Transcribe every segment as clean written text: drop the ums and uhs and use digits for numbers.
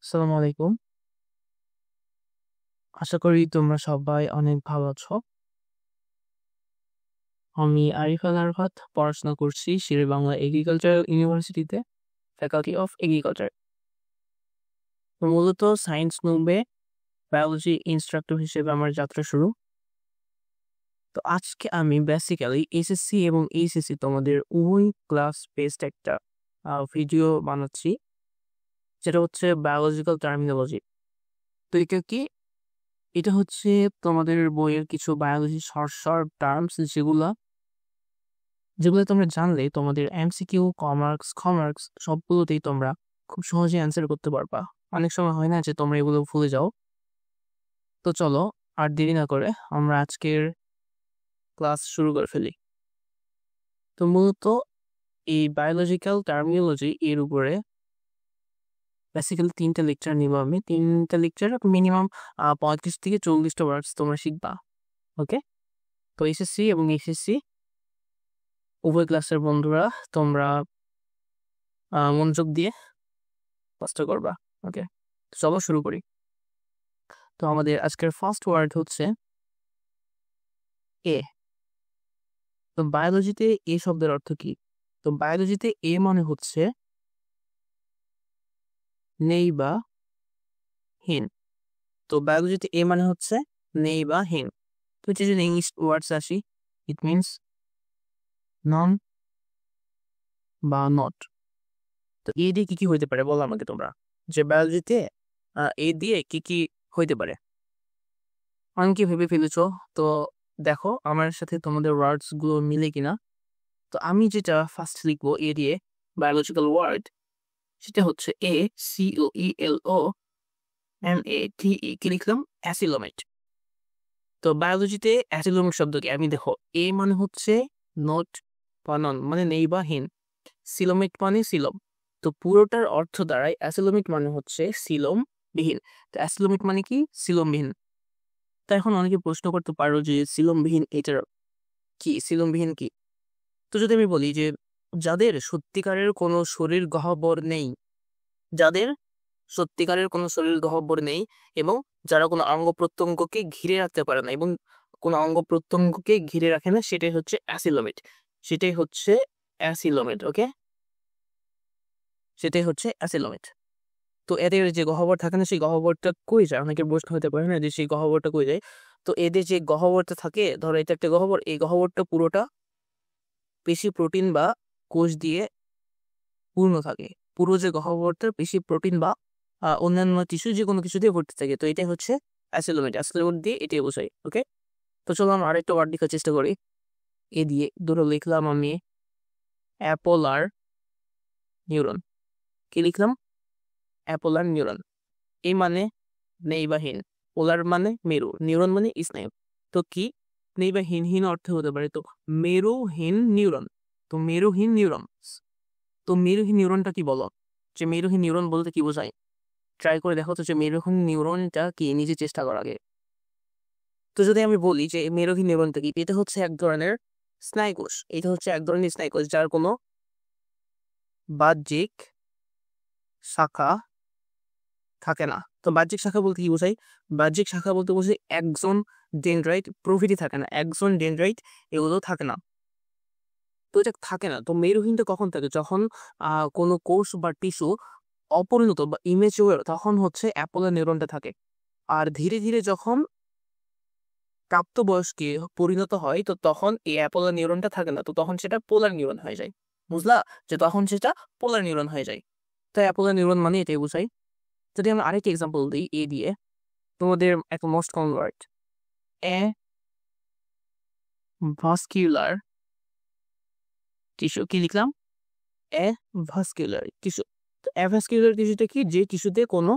আসসালামু আলাইকুম। আশা করি তোমরা সবাই অনেক ভালো আছো। আমি আরিফান আরফাত পড়াশোনা করছি শেরেবাংলা এগ্রিকালচারাল ইউনিভার্সিটিতে, ফ্যাকাল্টি অফ এগ্রিকালচার। তো মূলত সায়েন্স গ্রুপে বায়োলজি ইনস্ট্রাক্টর হিসেবে আমার যাত্রা শুরু। তো আজকে আমি বেসিক্যালি এসএসসি এবং এইচএসসি তোমাদের উভয় ক্লাস বেসড একটা ভিডিও বানাচ্ছি, যেটা হচ্ছে বায়োলজিক্যাল টার্মিনোলজি। তো এটা কি? এটা হচ্ছে তোমাদের বইয়ের কিছু বায়োলজি শর্ট শর্ট টার্মস যেগুলো তোমরা জানলে তোমাদের এমসিকিউ, কমার্কস সবগুলোতেই তোমরা খুব সহজে অ্যান্সার করতে পারবা। অনেক সময় হয় না যে তোমরা এগুলো ভুলে যাও। তো চলো আর দেরি না করে আমরা আজকের ক্লাস শুরু করে ফেলি। তো মূলত এই বায়োলজিক্যাল টার্মিনোলজি এর উপরে বেসিক্যালি 3টা লেকচার নিব আমি। 3টা লেকচার মিনিমাম 35 থেকে 40টা ওয়ার্ডস তোমরা শিখবা। ওকে? তো এসএসসি এবং এইচএসসি উভয় ক্লাসের বন্ধুরা তোমরা মনোযোগ দিয়ে ক্লাসটা করবা। ওকে, চলো শুরু করি। তো আমাদের আজকের ফার্স্ট ওয়ার্ড হচ্ছে এ। তো বায়োলজিতে এ শব্দের অর্থ কি? তো বায়োলজিতে এ মানে হচ্ছে নেই বা হীন। তো বায়োলজিতে এ মানে হচ্ছে নেই বা হীন। তো যদি ইংলিশ ওয়ার্ডস আসি, ইট মিনস নন বা নট। তো এ দিয়ে কি কি হইতে পারে বলো আমাকে তোমরা, যে বায়োলজিতে এ দিয়ে কি কি হইতে পারে। অনেকে ভেবে ফেলেছো। তো দেখো আমার সাথে তোমাদের ওয়ার্ডস গুলো মিলে কিনা। তো আমি যেটা ফার্স্ট লিখবো এ দিয়ে বায়োলজিক্যাল ওয়ার্ড, সেটা হচ্ছে ACOELOMATE। কি লিখলাম? অ্যাসিলোমেট। তো বায়োলজিতে অ্যাসিলোমেট শব্দ কি? আমি দেখো, এ মানে হচ্ছে নট বা নন, মানে নেই বা হীন। সিলোমেট মানে সিলম। তো পুরোটার অর্থ দাঁড়ায় অ্যাসিলোমেট মানে হচ্ছে সিলম বিহীন। তো অ্যাসিলোমেট মানে কি? সিলমবিহীন। তা এখন অনেকে প্রশ্ন করতে পারো যে সিলমবিহীন এটার কি? সিলমবিহীন কি? তো যদি আমি বলি যে যাদের সত্যিকারের কোনো শরীর গহ্বর নেই, যাদের সত্যিকারের কোনো শরীর গহ্বর নেই এবং যারা কোনো অঙ্গ প্রত্যঙ্গকে ঘিরে রাখতে পারে না এবং কোনো অঙ্গ প্রত্যঙ্গকে ঘিরে রাখে না, সেটাই হচ্ছে অ্যাসিলোমেট। সেটাই হচ্ছে অ্যাসিলোমেট। ওকে, সেটাই হচ্ছে অ্যাসিলোমেট। তো এদের যে গহ্বর থাকে না, সেই গহ্বরটা কই যায়? অনেকের প্রশ্ন হতে পারে না যে সেই গহ্বরটা কই যায়। তো এদের যে গহ্বরটা থাকে, ধরো এটা একটা গহ্বর, এই গহ্বরটা পুরোটা পেশি, প্রোটিন বা কোষ দিয়ে পূর্ণ থাকে। পুরো যে গহ্বরটা পেশি, প্রোটিন বা অন্যান্য টিস্যু, যে কোনো কিছু দিয়ে ভর্তি থাকে। তো এটাই হচ্ছে অ্যাসিলোমেট। অ্যাসিলোমেট দিয়ে এটাই বোঝাই। ওকে, তো চলো আমরা আরেকটা ওয়ার্ড লেখার চেষ্টা করি। এ দিয়ে দুটো লিখলাম আমি অ্যাপোলার নিউরন। কি লিখলাম? অ্যাপোলার নিউরন। এই মানে নেই বা হীন, পোলার মানে মেরু, নিউরন মানে স্নায়ু। তো কি নেই বা হীন অর্থে হতে পারে? তো মেরুহীন নিউরন। তো মেরুহীন নিউরন। তো মেরুহীন নিউরনটা কি বলো? যে মেরুহীন নিউরন বলতে কি বোঝায়? ট্রাই করে দেখো তো যে মেরুহীন নিউরনটা কি, নিজে চেষ্টা করার আগে। তো যদি আমি বলি যে মেরুহীন নিউরনটা কি, এটা হচ্ছে এক ধরনের স্নায়ুকোষ। এটা হচ্ছে এক ধরনের স্নায়ুকোষ যার কোনো বাহ্যিক শাখা থাকে না। তো বাহ্যিক শাখা বলতে কি বোঝায়? বাহ্যিক শাখা বলতে বোঝায় একজন ডেনড্রাইট প্রভৃতি থাকে না, একজন ডেনড্রাইট এগুলো থাকে না। তো এটা থাকে না। তো মেরুহীনটা কখন থাকে? যখন কোনো কোষ বা টিস্যু অপরিণত বা ইমেচিওর, তখন হচ্ছে অ্যাপোলার নিউরনটা থাকে। আর ধীরে ধীরে যখন প্রাপ্তবয়স্কে পরিণত হয়, তো তখন এই অ্যাপোলার নিউরনটা থাকে না। তো তখন সেটা পোলার নিউরন হয়ে যায়। বুঝলা? যে তখন সেটা পোলার নিউরন হয়ে যায়। তো অ্যাপোলার নিউরন মানে এটাই বোঝাই। যদি আমরা আরেকটা এক্সাম্পল দিই এ দিয়ে, তোমাদের একটা মোস্ট কমন ওয়ার্ড এ ভাস্কিউলার টিস্যু। কি লিখলাম? এ ভাস্কুলার টিস্যু। তো অ্যাভাস্কুলার টিস্যুটা কি? যে টিস্যুতে কোনো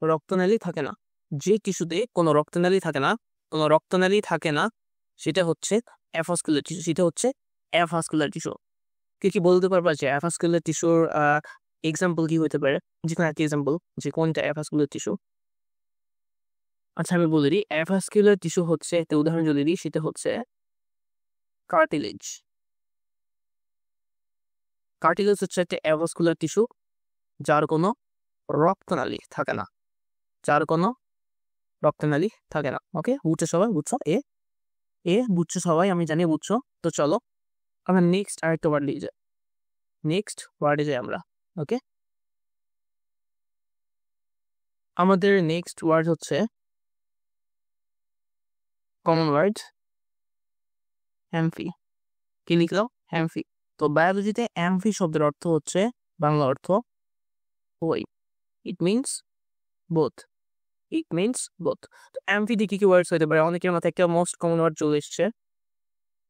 রক্তনালী থাকে না। যে টিস্যুতে কোনো রক্তনালী থাকে না, কোনো রক্তনালী থাকে না, সেটা হচ্ছে অ্যাভাস্কুলার টিস্যু। সেটা হচ্ছে অ্যাভাস্কুলার টিস্যু। কে কি বলতে পারবা যে অ্যাভাস্কুলার টিস্যুর এক্সাম্পল কি হতে পারে? যে কোনো একটা এক্সাম্পল, যে কোনটা অ্যাভাস্কুলার টিস্যু। আচ্ছা আমি বলে দিই, অ্যাভাস্কুলার টিস্যু হচ্ছে একটা উদাহরণ যদি দিই, সেটা হচ্ছে কার্টিলেজ। কার্টিলেজ হচ্ছে একটা অ্যাভাস্কুলার টিস্যু যার কোনো রক্তনালী থাকে না, যার কোনো রক্তনালী থাকে না। ওকে, বুঝছো সবাই? বুঝছো? এ বুঝছো সবাই? আমি জানি বুঝছো। তো চলো আমরা নেক্সট আরেকটা ওয়ার্ড নিয়ে যাই। নেক্সট ওয়ার্ডে যাই আমরা। ওকে, আমাদের নেক্সট ওয়ার্ড হচ্ছে কমন ওয়ার্ড অ্যাম্ফি। কি লিখলাম? অ্যাম্ফি। তো বায়োলজিতে অ্যাম্ফি শব্দের অর্থ হচ্ছে, বাংলা অর্থ ওই, it means both. It means both. তো অ্যাম্ফি দিয়ে কি কি ওয়ার্ডস হতে পারে? অনেকের মাথায় একটা মোস্ট কমন ওয়ার্ড চলে এসছে,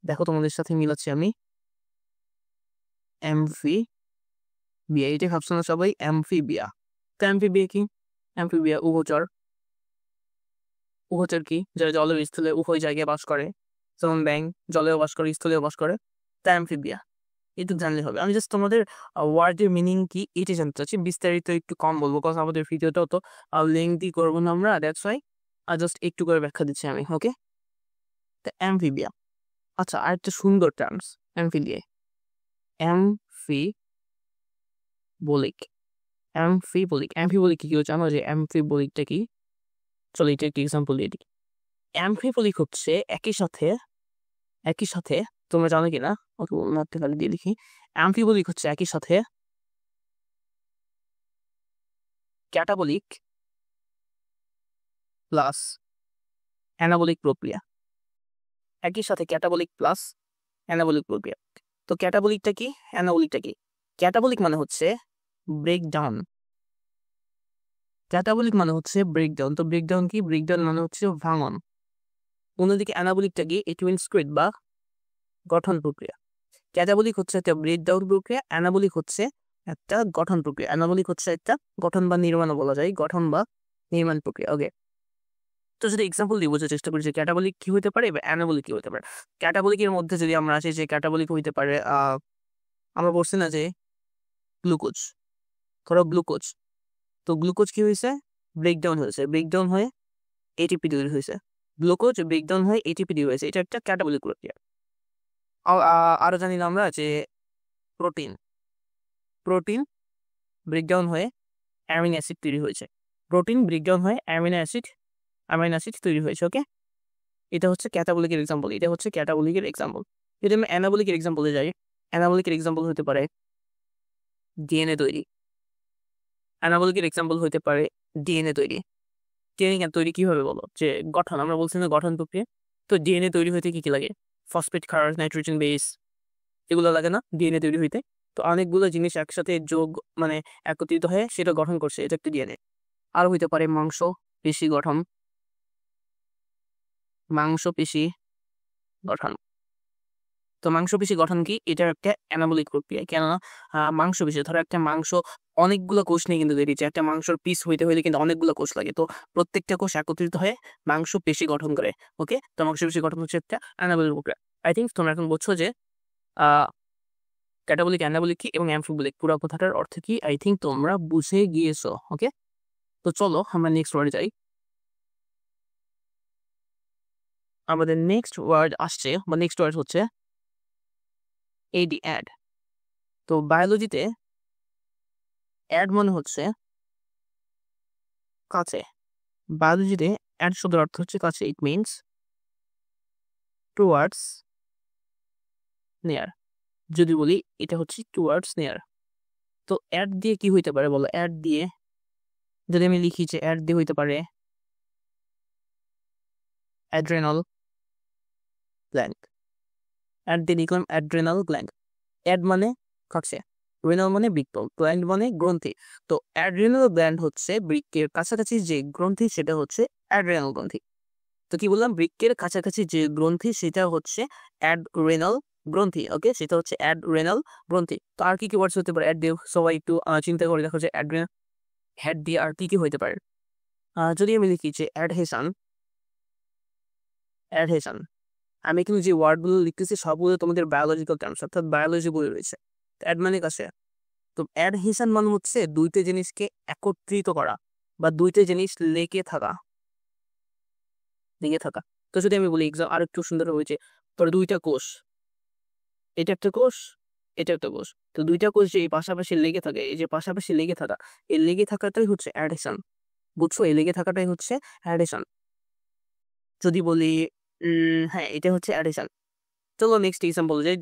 দেখো তোমাদের সাথে মিলাচ্ছি আমি। অ্যাম্ফি বিয়া, এটা ভাবছো না সবাই? অ্যাম্ফিবিয়া। তো অ্যাম্ফিবিয়া কি? অ্যাম্ফিবিয়া উভচর। উভচর কি? যারা জলের স্থলে উভয় জায়গায় বাস করে, যেমন ব্যাঙ জলেও বাস করে, স্থলেও বাস করে। তা অ্যাম্ফিবিয়া, এটুকু জানলে হবে। আমি জাস্ট তোমাদের ওয়ার্ডের মিনিং কি এটা জানতে চাচ্ছি, বিস্তারিত একটু কম বলবো, কারণ আমাদের ভিডিওটাও তো লেংদি করবো না আমরা, দ্যাটস ওয়াই জাস্ট একটু করে ব্যাখ্যা দিচ্ছি আমি। ওকে, তা অ্যাম্ফিবিয়া। আচ্ছা, আরেকটা সুন্দর টার্মস অ্যাম্ফিলিয়ে, অ্যাম্ফিবলিক। অ্যাম্ফিবলিক, অ্যাম্ফিবলিক কি জানো? যে অ্যাম্ফিবলিকটা কি? চলো এটা একটি এক্সাম্পল দিয়ে দিই। অ্যাম্ফিবলিক হচ্ছে একই সাথে তোমরা জানো কিনা, ওকে নাট্য খালি দিয়ে লিখি। অ্যাম্ফিবলিক হচ্ছে একই সাথে ক্যাটাবলিক প্লাস অ্যানাবলিক প্রক্রিয়া। একই সাথে ক্যাটাবলিক প্লাস অ্যানাবলিক প্রক্রিয়া। তো ক্যাটাবলিকটা কি, অ্যানাবলিকটা কি? ক্যাটাবলিক মানে হচ্ছে ব্রেকডাউন। ক্যাটাবলিক মানে হচ্ছে ব্রেকডাউন। তো ব্রেকডাউন কি? ব্রেকডাউন মানে হচ্ছে ভাঙন। অন্যদিকে অ্যানাবলিকটা কি? ইট মিনস ক্রিয়েট বা গঠন প্রক্রিয়া। ক্যাটাবলিক হচ্ছে একটা ব্রেকডাউন প্রক্রিয়া, অ্যানাবলিক হচ্ছে একটা গঠন প্রক্রিয়া। অ্যানাবলিক হচ্ছে একটা গঠন বা নির্মাণ বলা যায়, গঠন বা নির্মাণ প্রক্রিয়া। ওকে, তো যদি এক্সাম্পল দিয়ে বোঝার চেষ্টা করি যে ক্যাটাবলিক কি হতে পারে বা অ্যানাবলিক কি হতে পারে। ক্যাটাবলিকের মধ্যে যদি আমরা আসি, যে ক্যাটাবলিক হইতে পারে, আমরা বলছি না যে গ্লুকোজ, ধরো গ্লুকোজ, তো গ্লুকোজ কি হয়েছে? ব্রেকডাউন হয়েছে, ব্রেকডাউন হয়ে এটিপি তৈরি হয়েছে। গ্লুকোজ ব্রেকডাউন হয়ে এটিপি তৈরি হয়েছে, এটা একটা ক্যাটাবলিক প্রক্রিয়া। আরো জানি না আমরা যে প্রোটিন, প্রোটিন ব্রেকডাউন হয়ে অ্যামিনো অ্যাসিড তৈরি হয়েছে। প্রোটিন ব্রেকডাউন হয়ে অ্যামিনো অ্যাসিড তৈরি হয়েছে। ওকে, এটা হচ্ছে ক্যাটাবলিকের এক্সাম্পল, এটা হচ্ছে ক্যাটাবলিকের এক্সাম্পল। যদি আমি অ্যানাবলিকের এক্সাম্পলে যাই, অ্যানাবলিকের এক্সাম্পল হতে পারে ডিএনএ তৈরি। অ্যানাবলিকের এক্সাম্পল হতে পারে ডিএনএ তৈরি। ডিএনএ তৈরি কিভাবে বলো? যে গঠন, আমরা বলছি না গঠন প্রক্রিয়া। তো ডিএনএ তৈরি হইতে কি কি লাগে? ফসফেট, ক্ষার, নাইট্রোজেন বেস, এগুলো লাগে না ডিএনএ তৈরি হইতে? তো অনেকগুলো জিনিস একসাথে যোগ মানে একত্রিত হয়ে সেটা গঠন করছে, এটা একটা ডিএনএ। আর হইতে পারে মাংস পেশি গঠন, মাংসপেশি গঠন। তো মাংসপেশি গঠন কি? এটা একটা অ্যানাবলিক প্রক্রিয়া। কেননা মাংসপেশি, ধরো একটা মাংস অনেকগুলো কোষ নিয়ে কিন্তু তৈরি, একটা মাংসর পিস হইতে হইলে কিন্তু অনেকগুলো কোষ লাগে। তো প্রত্যেকটা কোষ একত্রিত হয়ে মাংসপেশি গঠন করে। ওকে, তো মাংসপেশি গঠন হচ্ছে একটা অ্যানাবলিক প্রক্রিয়া। আই থিঙ্ক তোমরা এখন বুঝছো যে ক্যাটাবলিক, অ্যানাবলিক কি এবং অ্যামফিবলিক পুরো কথাটার অর্থ কি। আই থিঙ্ক তোমরা বুঝে গিয়েছো। ওকে, তো চলো আমরা নেক্সট ওয়ার্ডে যাই। আমাদের নেক্সট ওয়ার্ড আসছে বা নেক্সট ওয়ার্ড হচ্ছে এডি, অ্যাড। তো বায়োলজিতে অ্যাড মানে হচ্ছে কাছে। বায়োলজিতে অ্যাড শব্দের অর্থ হচ্ছে কাছে, ইট মিনস টুয়ার্ডস নিয়ার। যদি বলি এটা হচ্ছে টুয়ার্ডস নিয়ার। তো অ্যাড দিয়ে কি হইতে পারে বলো? অ্যাড দিয়ে যদি আমি লিখি যে অ্যাড দিয়ে হইতে পারে অ্যাড্রেনাল গ্ল্যান্ড। অ্যাড দিয়ে লিখলাম অ্যাড্রেনাল গ্ল্যান্ড। অ্যাড মানে কাছে, রেনাল মানে বৃক্ক, গ্ল্যান্ড মানে গ্রন্থি। তো অ্যাড্রেনাল গ্ল্যান্ড হচ্ছে বৃক্কের কাছাকাছি যে গ্রন্থি, সেটা হচ্ছে অ্যাড্রেনাল গ্রন্থি। তো কি বললাম? বৃক্কের কাছাকাছি যে গ্রন্থি সেটা হচ্ছে অ্যাডরেনাল গ্রন্থি। ওকে, সেটা হচ্ছে অ্যাডরেনাল গ্রন্থি। তো আর কি কি ওয়ার্ডস হতে পারে অ্যাড দিয়ে? সবাই একটু চিন্তা করে দেখো যে অ্যাডরেনাল হ্যাড দিয়ে আর কি কি হইতে পারে। যদি আমি লিখি যে অ্যাডহেশন, অ্যাডহেশন, আমি কিন্তু যে ওয়ার্ডগুলো লিখতেছি সবগুলো তোমাদের বায়োলজিক্যাল টার্মস, অর্থাৎ বায়োলজি বই রয়েছে। অ্যাড মানে কাছে। তো অ্যাডহেশন মানে হচ্ছে দুইটা জিনিসকে একত্রিত করা বা দুইটা জিনিস লেগে থাকা, লেগে থাকা। তো যদি আমি বলি এক্সাম আর একটু সুন্দর হয়েছে, তোর দুইটা কোষ, এটা একটা কোষ, এটা একটা কোষ। তো দুইটা কোষ যে এই পাশাপাশি লেগে থাকে, এই যে পাশাপাশি লেগে থাকা, এই লেগে থাকাটাই হচ্ছে অ্যাডিশন। বুঝছো? এই লেগে থাকাটাই হচ্ছে অ্যাডিশন। যদি বলি হ্যাঁ, এটা হচ্ছে অ্যাডিশন। চলো নেক্সট এক্সাম্পল যাই।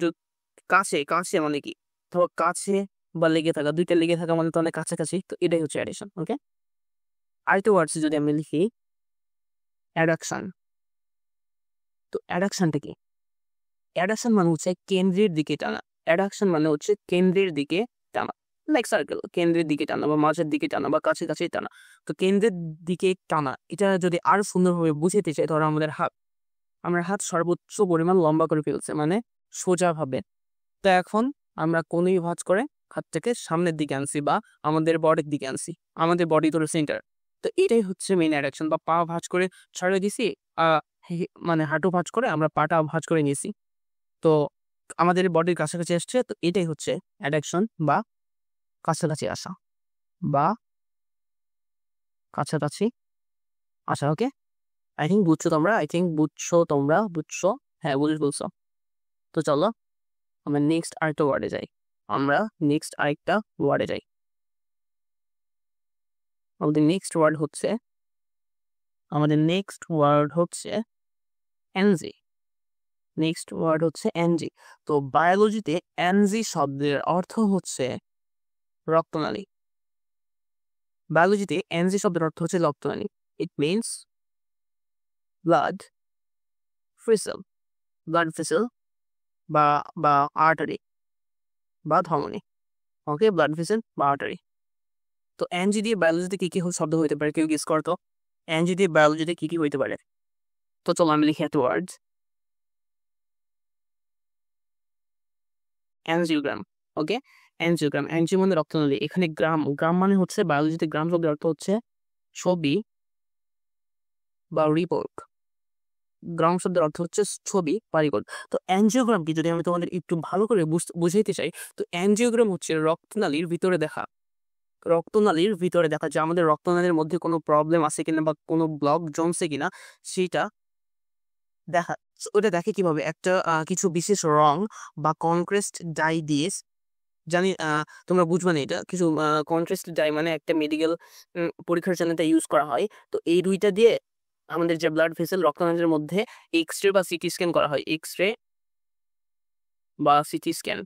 কাছে, কাছে মানে কি? ধরো কাছে বা লেগে থাকা, ২ টা লেগে থাকা মানে তো অনেক কাছাকাছি। তো এটাই হচ্ছে অ্যাডিশন। ওকে? আরেকটা ওয়ার্ডস যদি আমি লিখি অ্যাডাকশন। তো অ্যাডাকশনটা কি? অ্যাডাকশন মানে হচ্ছে কেন্দ্রের দিকে টানা। অ্যাডাকশন মানে হচ্ছে কেন্দ্রের দিকে টানা। লাইক সার্কেল, কেন্দ্রের দিকে টানা বা মাঝের দিকে টানা বা কাছাকাছি টানা। তো কেন্দ্রের দিকে টানা, এটা যদি আরো সুন্দরভাবে বুঝাতে চাই, ধরো আমাদের হাত। আমার হাত সর্বোচ্চ পরিমাণ লম্বা করে ফেলছে, মানে সোজাভাবে। তো এখন আমরা কোণেই ভাঁজ করে হাতটাকে সামনের দিকে আনছি বা আমাদের বডির দিকে আনছি। আমাদের বডি তো সেন্টার। তো এটাই হচ্ছে মেইন অ্যাডাকশন। বা পা ভাঁজ করে ছড়িয়ে দিছি, মানে হাঁটু ভাঁজ করে আমরা পাটা ভাঁজ করে নিয়েছি। তো আমাদের বডির কাছাকাছি আসছে। তো এটাই হচ্ছে অ্যাডাকশন বা কাছাকাছি আসা বা কাছাকাছি আসা। ওকে? বুঝছো তোমরা। বুঝছো? হ্যাঁ, বলছো। তো চলো আমরা নেক্সট আরেকটা ওয়ার্ডে যাই। আমরা নেক্সট আরেকটা ওয়ার্ডে যাই। আমাদের নেক্সট ওয়ার্ড হচ্ছে এনজি। নেক্সট ওয়ার্ড হচ্ছে এনজি। তো বায়োলজিতে এনজি শব্দের অর্থ হচ্ছে রক্তনালী। বায়োলজিতে এনজি শব্দের অর্থ হচ্ছে রক্তনালী। It means blood vessel. Blood vessel বা বা আর্টারি বা ধমনী। ওকে? ব্লাড ভেসেল বা আর্টারি। তো এনজি দিয়ে বায়োলজিতে কি কি শব্দ হইতে পারে কেউ গেস করতো? এনজি দিয়ে বায়োলজিতে কি কি হইতে পারে? তো চলো আমি লিখি একটা ওয়ার্ড, অ্যানজিওগ্রাম। ওকে? অ্যানজিওগ্রাম। অ্যানজিও মানে রক্তনালী। এখানে গ্রাম, গ্রাম মানে হচ্ছে বায়োলজিতে গ্রাম শব্দের অর্থ হচ্ছে ছবি বা রিপোর্ট। গ্রাম শব্দের অর্থ হচ্ছে ছবি বা রিপোর্ট। তো অ্যানজিওগ্রাম কি যদি আমি তোমাদের একটু ভালো করে বুঝাইতে চাই, তো অ্যানজিওগ্রাম হচ্ছে রক্তনালীর ভিতরে দেখা। রক্তনালীর ভিতরে দেখা যে আমাদের রক্তনালীর মধ্যে কোনো প্রবলেম আছে কিনা বা কোনো ব্লক জমছে কিনা সেটা দেখা। ওটা দেখে কিভাবে? একটা কিছু বিশেষ রং বা কনক্রেস্ট ডাই দিয়ে, জানি তোমরা বুঝবা না এটা। কিছু কন্ট্রাস্ট ডাই মানে একটা মেডিকেল পরীক্ষার জন্য এটা ইউজ করা হয়। তো এই ২ টা দিয়ে আমাদের যে ব্লাড ভেসেল রক্তনালীর মধ্যে এক্স-রে বা সিটি স্ক্যান করা হয়। এক্স-রে বা সিটি স্ক্যান,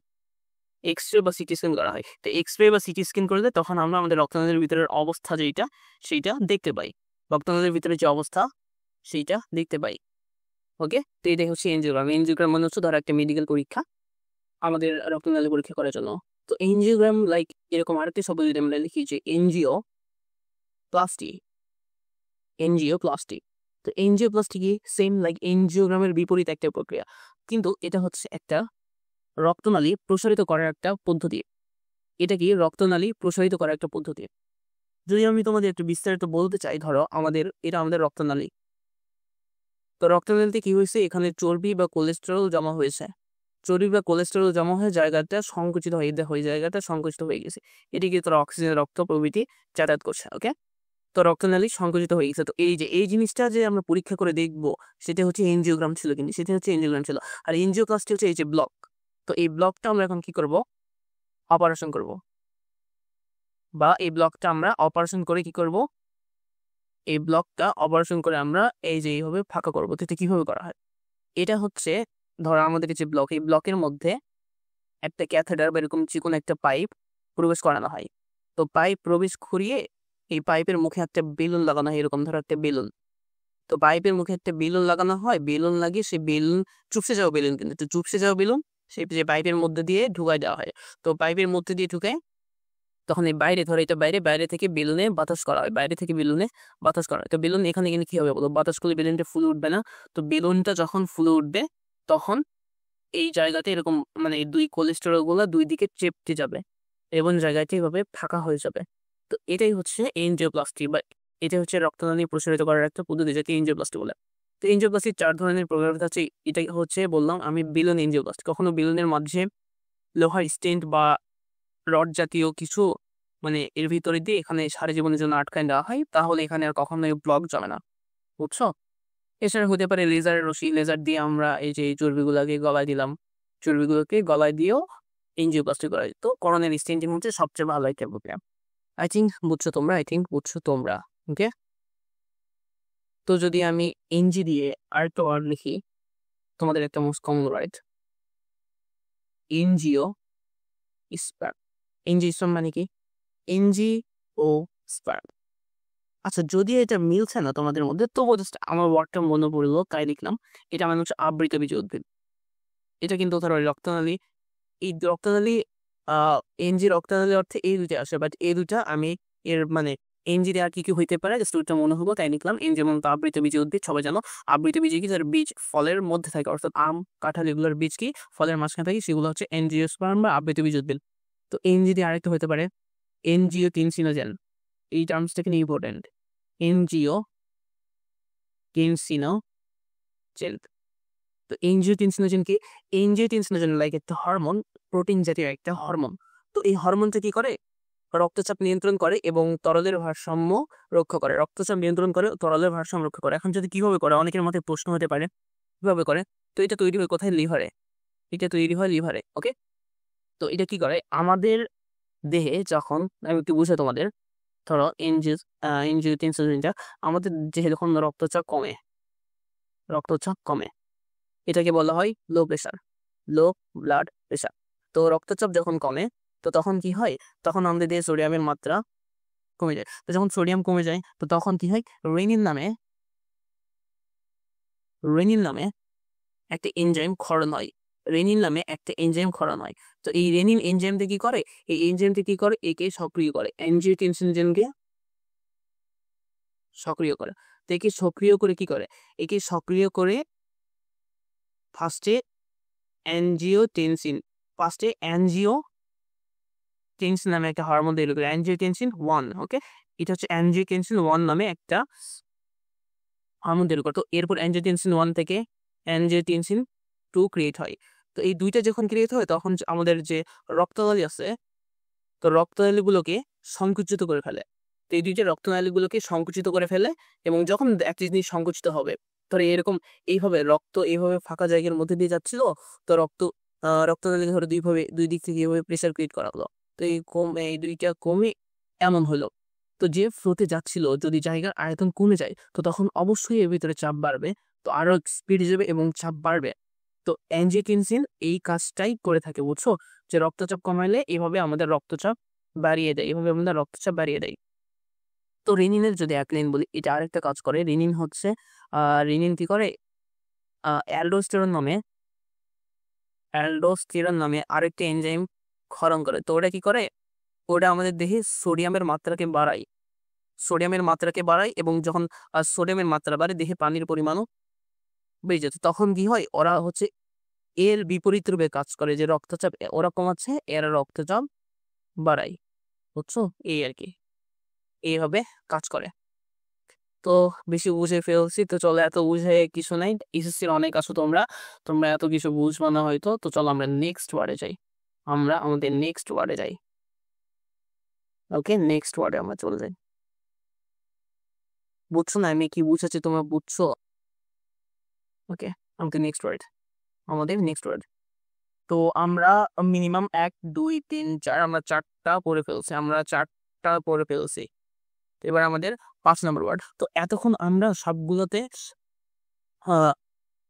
এক্স-রে বা সিটি স্ক্যান করা হয়। তো এক্স-রে বা সিটি স্ক্যান করলে তখন আমরা আমাদের রক্তনালীর ভিতরের অবস্থা যেইটা সেইটা দেখতে পাই। রক্তনালীর ভিতরে যে অবস্থা সেইটা দেখতে পাই। ওকে? তো এটাই হচ্ছে এনজিওগ্রাম। এনজিওগ্রাম মানে হচ্ছে ধরো একটা মেডিকেল পরীক্ষা আমাদের রক্তনালী পরীক্ষা করার জন্য। তো এনজিওগ্রাম লাইক এরকম আরেকটি শব্দ যদি আমরা লিখি যে এনজিও প্লাস্টি। এনজিও প্লাস্টি। তো এনজিও প্লাস্টি কি? সেম লাইক এনজিওগ্রামের বিপরীত একটা প্রক্রিয়া। কিন্তু এটা হচ্ছে একটা রক্তনালী প্রসারিত করার একটা পদ্ধতি। এটা কি? রক্তনালী প্রসারিত করার একটা পদ্ধতি। যদি আমি তোমাদের একটু বিস্তারিত বলতে চাই, ধরো এটা আমাদের রক্তনালী। তো রক্তনালীতে কি হয়েছে? এখানে চর্বি বা কোলেস্টেরল জমা হয়েছে। চর্বি বা কোলেস্টেরল জমা হয়ে জায়গাটা সংকুচিত হয়ে জায়গাটা সংকুচিত হয়ে গেছে। এদিকে তোর অক্সিজেন, রক্ত প্রভৃতি যাতায়াত করছে। ওকে? তো রক্তনালী সংকুচিত হয়ে গেছে। তো এই জিনিসটা যে আমরা পরীক্ষা করে দেখব সেটা হচ্ছে এনজিওগ্রাম ছিল, কিন্তু সেটা হচ্ছে এনজিওগ্রাম ছিল। আর এনজিওপ্লাস্টি হচ্ছে এই যে ব্লক। তো এই ব্লকটা আমরা এখন কি করব? অপারেশন করব। বা এই ব্লকটা আমরা অপারেশন করে কি করব? এই ব্লকটা অপারেশন করে আমরা এই যে এইভাবে ফাঁকা করব। তো এটা কিভাবে করা হয়? এটা হচ্ছে ধরো আমাদের যে ব্লক, এই ব্লকের মধ্যে একটা ক্যাথেটার বা এরকম চিকন একটা পাইপ প্রবেশ করানো হয়। তো পাইপ প্রবেশ করিয়ে এই পাইপের মুখে একটা বেলুন লাগানো হয়, এরকম ধরো একটা বেলুন। তো পাইপের মুখে একটা বেলুন লাগানো হয়, বেলুন লাগিয়ে সেই বেলুন চুপসে যাওয়া বেলুন, কিন্তু তো চুপসে যাওয়া বেলুন সেই যে পাইপের মধ্যে দিয়ে ঢুকাই দেওয়া হয়। তো পাইপের মধ্যে দিয়ে ঢুকায় তখন এই বাইরে ধরো এটা বাইরে থেকে বেলুনে বাতাস করা হয়, বাইরে থেকে বেলুনে বাতাস করা হয়। তো বেলুন এখানে কিন্তু কি হবে বলো? বাতাস করলে বেলুনটা ফুলে উঠবে না? তো বেলুনটা যখন ফুলে উঠবে তখন এই জায়গাতে এরকম মানে এই ২ কোলেস্টেরল গুলা ২ দিকে চেপটে যাবে এবং জায়গাটি এভাবে ফাঁকা হয়ে যাবে। তো এটাই হচ্ছে এনজিওপ্লাস্টি বা এটা হচ্ছে রক্তনালী প্রসারিত করার একটা পদ্ধতি, যাকে এনজিওপ্লাস্টি বলে। তো এনজিওপ্লাস্টির ৪ ধরনের প্রকারভেদ আছে। এটাই হচ্ছে বললাম আমি বেলুন এনজিওপ্লাস্টি। কখনো বেলুনের মাঝে লোহার স্টেন্ট বা রড জাতীয় কিছু মানে এর ভিতরে দিয়ে এখানে সারা জীবনের জন্য আটকায় দেওয়া হয়, তাহলে এখানে আর কখনোই ব্লক জমে না। বুঝছো? এছাড়া হতে পারে লেজারের রশ্মি। লেজার দিয়ে আমরা এই যে এই চর্বিগুলোকে গলায় দিলাম। চর্বিগুলোকে গলায় দিয়েও এনজিওপ্লাস্টি করা যায়। তো করোনারি স্টেন্টিং হচ্ছে সবচেয়ে ভালো একটা প্রোগ্রাম। আই থিঙ্ক বুঝছো তোমরা, ওকে। তো যদি আমি এনজি দিয়ে আরেকটা ওয়ার্ড লিখি, তোমাদের একটা most common word, angiosperm. Angiosperm মানে কি? Angiosperm. আচ্ছা, যদি এটা মিলছে না তোমাদের মধ্যে, তবুও জাস্ট আমার ওয়ার্ডটা মনে পড়লো তাই লিখলাম। এটা মানে হচ্ছে আবৃতবীজী উদ্ভিদ। এটা কিন্তু ধরো রক্তনালী, এই রক্তনালী এনজি রক্তনালী অর্থে এই দুইটা আসে, বাট এই দুইটা আমি এর মানে এনজি আর কি কি হইতে পারে জাস্ট ওইটা মনে হলো তাই লিখলাম। এনজি যেমন আবৃতবীজী উদ্ভিদ, সবাই জানো আবৃতবীজী কি, যার বীজ ফলের মধ্যে থাকে, অর্থাৎ আম কাঁঠাল এগুলোর বীজ কি ফলের মাঝখানে থাকে, সেগুলো হচ্ছে এনজিওস্পার্ম বা আবৃতবীজী উদ্ভিদ। তো এনজি দিয়ে আরেকটা হতে পারে এনজিওটেনসিনোজেন। এই টার্মসটা কিন্তু ইম্পর্টেন্ট, এনজিওটেনসিনোজেন। তো এনজিওটেনসিনোজেন কি? এনজিওটেনসিনোজেন লাইক একটা হরমোন, প্রোটিন জাতীয় একটা হরমোন। তো এই হরমোনটা কি করে? রক্তচাপ নিয়ন্ত্রণ করে এবং তরলের ভারসাম্য রক্ষা করে। রক্তচাপ নিয়ন্ত্রণ করে, তরলের ভারসাম্য রক্ষা করে। এখন যদি কিভাবে করে, অনেকের মধ্যে প্রশ্ন হতে পারে কিভাবে করে। তো এটা তৈরি হয় কোথায়? লিভারে। এটা তৈরি হয় লিভারে, ওকে। তো এটা কি করে আমাদের দেহে, যখন আমি একটু বুঝাই তোমাদের, ধরো এনজিওটেনসিনটা আমাদের দেহে যখন রক্তচাপ কমে, এটাকে বলা হয় লো ব্লাড প্রেশার। তো রক্তচাপ যখন কমে, তো তখন কি হয়? তখন আমাদের দেহে সোডিয়ামের মাত্রা কমে যায়। তো যখন সোডিয়াম কমে যায়, তো তখন কি হয়? রেনিন নামে একটা এনজাইম ক্ষরণ হয়। তো এই রেনিন এনজাইমটা কি করে? একে সক্রিয় করে, এনজিওটেনসিনজেনকে সক্রিয় করে। তো একে সক্রিয় করে কি করে? একে সক্রিয় করে ফার্স্টে অ্যাঞ্জিওটেনসিন নামে একটা হরমোন তৈরি করে, অ্যাঞ্জিওটেনসিন 1, ওকে। এটা হচ্ছে অ্যাঞ্জিওটেনসিন 1 নামে একটা হরমোন তৈরি করে। তো এরপর অ্যাঞ্জিওটেনসিন 1 থেকে অ্যাঞ্জিওটেনসিন 2 ক্রিয়েট হয়। তো এই দুইটা যখন ক্রিয়েট হয়, তখন আমাদের যে রক্তনালী আছে, তো রক্তনালীগুলোকে সংকুচিত করে ফেলে। তো এই দুইটা রক্তনালীগুলোকে সংকুচিত করে ফেলে, এবং যখন একটা জিনিস সংকুচিত হবে, ধরো এরকম এইভাবে রক্ত এইভাবে ফাঁকা জায়গার মধ্যে দিয়ে যাচ্ছিল, তো রক্তনালী ধরো দুই দিক থেকে এইভাবে প্রেসার ক্রিয়েট করা হলো। তো এই দুইটা কমে এমন হলো। তো যে ফ্লোতে যাচ্ছিল, যদি জায়গার আয়তন কমে যায়, তো তখন অবশ্যই এর ভিতরে চাপ বাড়বে। তো আরো স্পিড যাবে এবং চাপ বাড়বে। তো অ্যাঞ্জিওটেনসিন এই কাজটাই করে থাকে, বুঝছো? যে রক্তচাপ কমাইলে এভাবে আমাদের রক্তচাপ বাড়িয়ে দেয়। তো রেনিনের যদি এক লাইন বলি, এটা আরেকটা কাজ করে। রেনিন কি করে? অ্যালডোস্টেরন নামে আরেকটা এনজাইম ক্ষরণ করে। তো ওটা কি করে? ওটা আমাদের দেহে সোডিয়ামের মাত্রাকে বাড়ায়, এবং যখন সোডিয়ামের মাত্রা বাড়ে, দেহে পানির পরিমাণও বেড়ে যেত। তখন কি হয়? ওরা হচ্ছে এর বিপরীত রূপে কাজ করে, যে রক্তচাপ ওরা কমাচ্ছে, এরা রক্তচাপ বাড়ায়, বুঝছো? এই আর কি, এইভাবে কাজ করে। তো বেশি বুঝে ফেলছি, তো চলো, এত বুঝে কিছু নাই। এসএসসির অনেক আছো তোমরা, এত কিছু বুঝবা না হয়তো। তো চলো আমরা আমাদের নেক্সট ওয়ার্ডে যাই। ওকে, নেক্সট ওয়ার্ডে আমরা চলে যাই। বুঝছো না আমি কি বুঝাচ্ছি? তোমরা বুঝছো? ওকে, আমাদের নেক্সট ওয়ার্ড। তো আমরা মিনিমাম 1 2 3 4 আমরা চারটা পড়ে ফেলছি। তো এবার আমাদের 5 নম্বর ওয়ার্ড। তো এতক্ষণ আমরা সবগুলোতে আহ,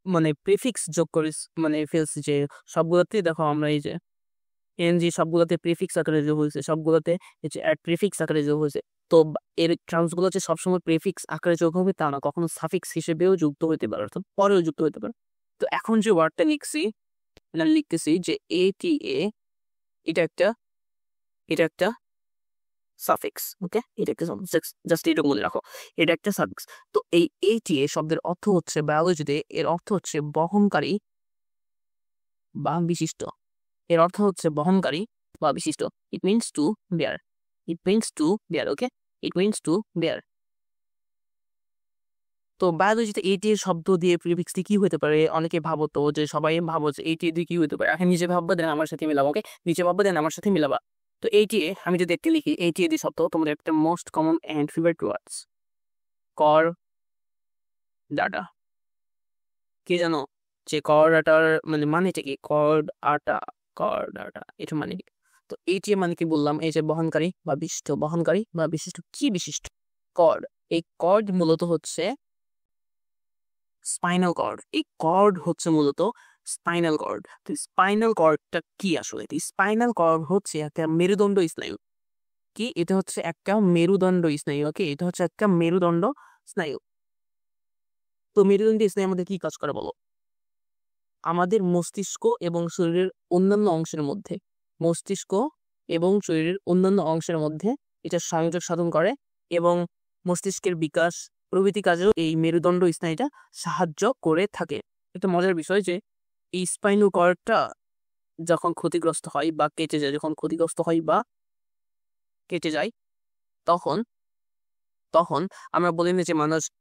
মানে প্রিফিক্স যোগ করে ফেলছি, যে সবগুলোতে দেখো আমরা এই যে এনজি সবগুলোতে প্রিফিক্স আকারে যোগ হয়েছে, সবগুলোতে প্রিফিক্স আকারে যোগ হয়েছে। তো এর টার্মসগুলো হচ্ছে সবসময় প্রিফিক্স আকারে যোগ হবে তা না, কখনো সাফিক্স হিসেবেও যুক্ত হতে পারে, অর্থাৎ পরেও যুক্ত হতে পারে। তো এখন যে ওয়ার্ডটা লিখতেছি যে ATA, এটা একটা সাফিক্স, ওকে। এটা একটা জাস্ট এইটুকু মনে রাখো, এটা একটা সাফিক্স। তো এই ATA শব্দের অর্থ হচ্ছে, বায়োলজিতে এর অর্থ হচ্ছে বহনকারী বা বিশিষ্ট। ইট মিনস টু বেয়ার, ওকে। তো বায়োলজিতে এটি শব্দ দিয়ে প্রিফিক্স দিয়ে কি হতে পারে? অনেকে সবাই ভাবো যে এটি দিয়ে কি হতে পারে। এখন নিজে ভাববা, দেন আমার সাথে মিলাবো, ওকে। নিচে ভাববা, দেন আমার সাথে মিলাবা। তো এইটিএ আমি যদি একটা লিখি, এইটিএ দিয়ে শব্দ, তোমাদের একটা মোস্ট কমন অ্যান্ড ফেভারিট ওয়ার্ডস, কর ডাটা। কে জানো যে কর ডাটার মানেটা কি? কর্ডাটা এটা মানে কি? তো এটি মানে কি বললাম এই যে বহনকারী বা বিশিষ্ট কি বিশিষ্ট কর্ড এই কর্ড মূলত হচ্ছে স্পাইনাল কর্ড এই কর্ড হচ্ছে মূলত স্পাইনাল কর্ড তো স্পাইনাল কর্ডটা কি আসলে স্পাইনাল কর্ড হচ্ছে একটা মেরুদণ্ড স্নায়ু কি এটা হচ্ছে একটা মেরুদণ্ড স্নায়ু ওকে এটা হচ্ছে একটা মেরুদণ্ড স্নায়ু তো মেরুদণ্ড স্নায়ু আমাদের কি কাজ করে বলো আমাদের মস্তিষ্ক এবং শরীরের অন্যান্য অংশের মধ্যে মস্তিষ্ক এবং শরীরের অন্যান্য অংশের মধ্যে এটা সংযোগ সাধন করে এবং মস্তিষ্কের বিকাশ প্রভৃতি কাজেও এই মেরুদণ্ড স্নায়ুটা সাহায্য করে থাকে একটা মজার বিষয় যে এই স্পাইনাল কর্ডটা যখন ক্ষতিগ্রস্ত হয় বা কেটে যায় যখন ক্ষতিগ্রস্ত হয় বা কেটে যায় তখন তখন আমরা বলি না যে মানুষ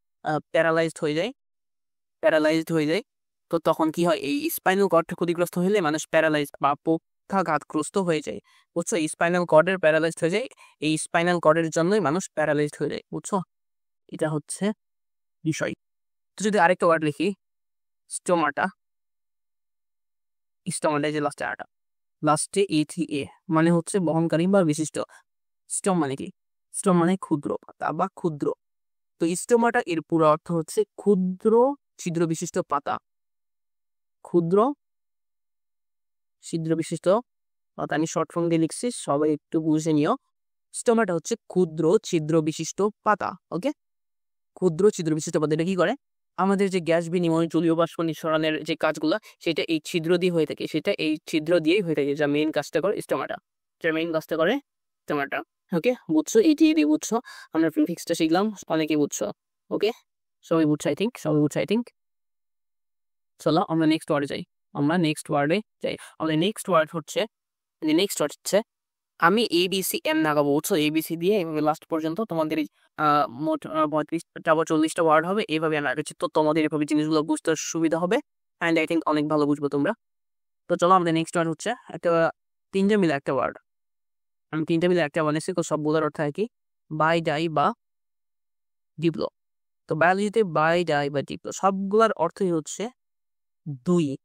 প্যারালাইজড হয়ে যায় তো তখন কি হয় এই স্পাইনাল কর্ডটা ক্ষতিগ্রস্ত হলে মানুষ প্যারালাইজ বা পক্ষাঘাতগ্রস্ত হয়ে যায় বুঝছো স্পাইনাল কর্ডের প্যারালাইজড হয়ে যায় এই স্পাইনাল কর্ডের জন্যই মানুষ প্যারালাইজড হয়ে যায় বুঝছো এটা হচ্ছে বিষয় তো যদি আরেকটা ওয়ার্ড লিখি স্টোমাটা যে লাস্টে এ মানে হচ্ছে বহনকারী বা বিশিষ্ট স্টোম মানে কি স্টোম মানে ক্ষুদ্র পাতা বা ক্ষুদ্র তো স্টোমাটা এর পুরো অর্থ হচ্ছে ক্ষুদ্র ছিদ্র বিশিষ্ট পাতা ক্ষুদ্র ছিদ্র বিশিষ্ট পাতা আমি শর্ট ফর্ম দিয়ে লিখছি সবাই একটু বুঝে নিও স্টোমাটা হচ্ছে ক্ষুদ্র ছিদ্র বিশিষ্ট পাতা ওকে ক্ষুদ্র ছিদ্র বিশিষ্ট পাতা এটা কি করে আমাদের যে গ্যাস বিনিময় জলীয় বাষ্প নিঃসরণের যে কাজগুলো সেটা এই ছিদ্র দিয়ে হয়ে থাকে সেটা এই ছিদ্র দিয়েই হয়ে থাকে যা মেইন কাজটা করে স্টোমাটা ওকে বুঝছো এটি বুঝছো আমরা প্রিফিক্সটা শিখলাম অনেকেই বুঝছো ওকে সবাই বুঝছো আই থিঙ্ক চলো আমরা নেক্সট ওয়ার্ডে যাই আমাদের নেক্সট ওয়ার্ড হচ্ছে আমি ABC M লাগাবো বুঝছো ABC দিয়ে এইভাবে লাস্ট পর্যন্ত তোমাদের মোট 35টা বা 40টা ওয়ার্ড হবে এইভাবে আমি লাগাচ্ছি তো তোমাদের এভাবে জিনিসগুলো বুঝতে সুবিধা হবে অ্যান্ড আই থিঙ্ক অনেক ভালো বুঝবো তোমরা তো চলো আমাদের নেক্সট ওয়ার্ড হচ্ছে একটা তিনটে মিলে একটা ওয়ার্ড আমি তিনটে মিলে একটা বানিয়েছি তো সবগুলোর অর্থ হয় কি বাই ডাই বা ডিপ্লো তো বায়োলজিতে বাই ডাই বা ডিপ্লো সবগুলোর অর্থই হচ্ছে দুই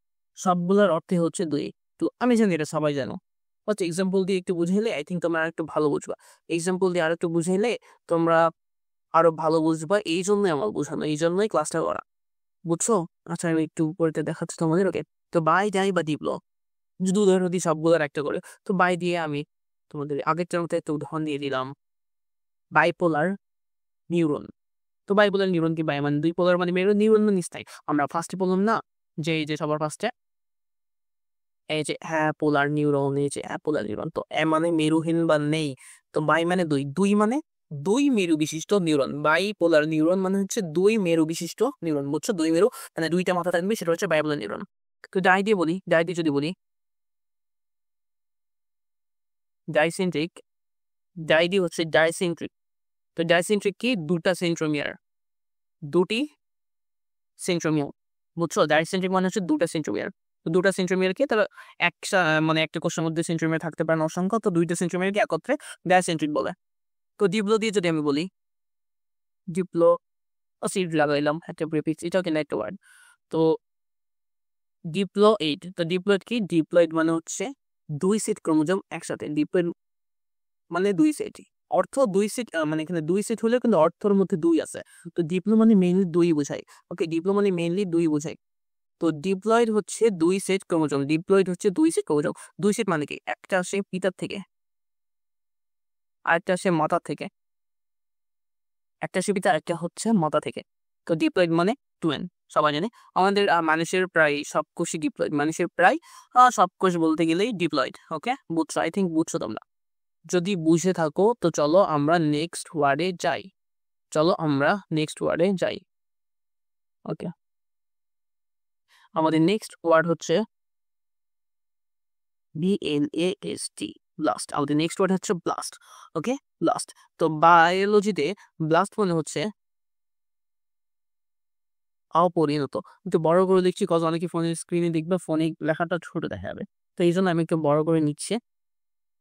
তো আমি জানি এটা সবাই জানো আচ্ছা এক্সাম্পল দিয়ে একটু বুঝাইলে আই থিঙ্ক তোমরা একটু ভালো বুঝবা এক্সাম্পল দিয়ে আর একটু বুঝাইলে তোমরা আরো ভালো বুঝবা এই জন্যই আমার বোঝানো এই জন্যই ক্লাসটা করা বুঝছো আচ্ছা আমি একটু উপরে দেখাচ্ছি তোমাদের ওকে তো বাই ডাই বা ডিপ্লো যদি উদাহরণ দিই সবগুলোর একটা করে তো বাই দিয়ে আমি তোমাদের আগেরটার মতো একটা উদাহরণ দিয়ে দিলাম বাইপোলার নিউরন তো বাইপোলার নিউরন কি বাই মানে দুই পোলার মানে নিউরন মানে স্থায়ী আমরা ফার্স্টে বললাম না যে এই যে সবার ফার্স্টে এই যে পোলার নিউরন তো এ মানে মেরুহীন বা নেই তো বাই মানে দুই মানে দুই মেরু বিশিষ্ট নিউরন বাই পোলার নিউরন মানে হচ্ছে দুই মেরু বিশিষ্ট নিউরন বুঝছো দুই মেরু মানে দুইটা মাথা থাকবে সেটা হচ্ছে বাইপোলার নিউরন তো ডাই দিয়ে যদি বলি ডাইসেন্ট্রিক হচ্ছে ডাইসেন্ট্রিক তো ডাইসেন্ট্রিক কি দুটি সেন্ট্রোমিয়ার বুঝছো ডাইসেন্ট্রিক মানে হচ্ছে দুটা সেন্ট্রোমিয়ারকে তারা মানে একটা কোষের মধ্যে সেন্ট্রোমিয়ার থাকতে পারে অসংখ্য তো দুইটা সেন্ট্রোমিয়ারকে একত্রে ডাইসেন্ট্রিক বলে তো ডিপ্লো দিয়ে যদি আমি বলি ডিপ্লো সিড লাগাইলাম একটা প্রিফিক্স এটাও কিনা একটা ওয়ার্ড তো ডিপ্লয়েড কি ডিপ্লয়েড মানে হচ্ছে দুই সেট ক্রোমোজোম একসাথে ডিপ্লয়েড মানে দুই সেট অর্থ দুই সেট মানে এখানে দুই সেট হলেও কিন্তু অর্থের মধ্যে দুই আছে তো ডিপ্লো মানে মেইনলি দুই বোঝায় ওকে ডিপ্লো মানে মেইনলি দুই বোঝায় তো ডিপ্লয়েড হচ্ছে দুই সেট ক্রোমোজোম দুই সেট মানে কি একটা আসে পিতার থেকে আরেকটা আসে মাতার থেকে একটা আসে পিতা একটা হচ্ছে মাতা থেকে তো ডিপ্লয়েড মানে টুয়েন সবাই জানে আমাদের মানুষের প্রায় সব কোষই ডিপ্লয়েড মানুষের প্রায় সব কোষ বলতে গেলেই ডিপ্লয়েড ওকে বুঝছো আই থিঙ্ক বুঝছো তোমরা যদি বুঝে থাকো তো চলো আমরা নেক্সট ওয়ার্ডে যাই ওকে আমাদের নেক্সট ওয়ার্ড হচ্ছে BLAST ব্লাস্ট আমাদের নেক্সট ওয়ার্ড হচ্ছে ব্লাস্ট ওকে ব্লাস্ট তো বায়োলজিতে ব্লাস্ট মানে হচ্ছে অপরিণত একটু বড় করে লিখছি কজ অনেকে ফোনের স্ক্রিনে দেখবে ফোনে লেখাটা ছোট দেখা যাবে তো এই জন্য আমি একটু বড় করে নিচ্ছি